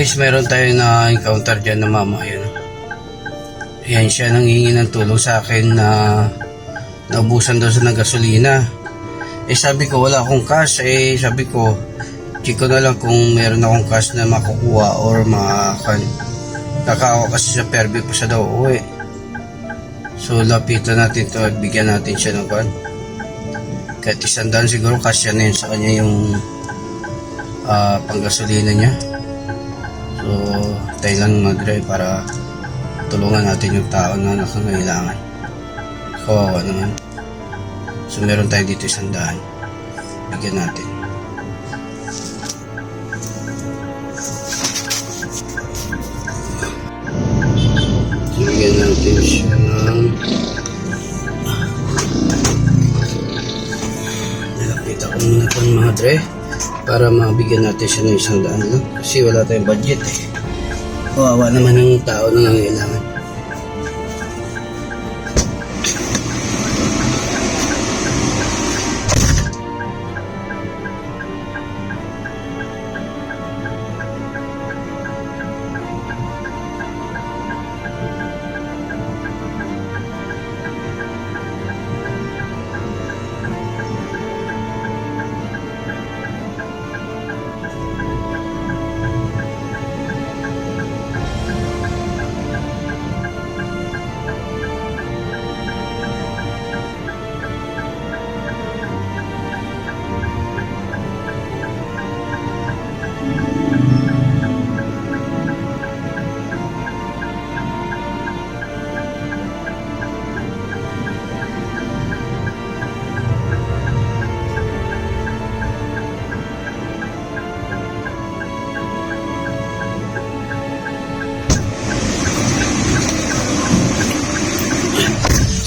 guys, meron tayo na encounter dyan na mama. Ayan siya, nanghingi ng tulong sa akin na naubusan daw sa ng gasolina. Sabi ko wala akong cash. Sabi ko check ko na lang kung meron akong cash na makukuha or kakaawa kasi sa Fairview pa siya daw uwi. So lapitan natin to at bigyan natin siya ng kahit 100 siguro cash na yun sa kanya yung panggasolina niya. So tayo lang mag-drive para tulungan natin yung tao na nakangailangan. Kawawa naman. So meron tayo dito 100. Bigyan natin. Bigyan natin siya ng nilapit ako muna ito mga dre para mabigyan natin siya ng 100 lang kasi wala tayong budget kawawa naman ng tao na nangangailangan.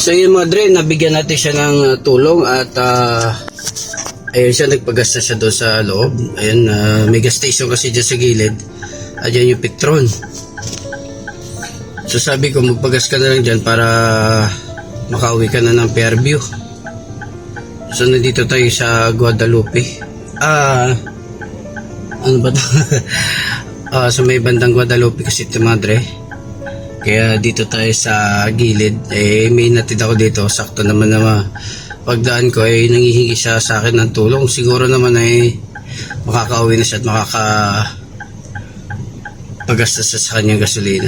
So yun mga dre, nabigyan natin siya ng tulong at ayun siya, nagpagasta siya doon sa loob. Ayun, may gas station kasi dyan sa gilid. Ayan yung Petron. So sabi ko magpagas ka na lang dyan para makauwi ka na ng Fairview. So nandito tayo sa Guadalupe. Ano ba ito? So may bandang Guadalupe kasi ito mga dre. Kaya dito tayo sa gilid. May natid ako dito. Sakto naman na pagdaan ko nanghihingi siya sa akin ng tulong. Siguro naman makakauwi na siya at makakapagastos sa kanyang gasolina.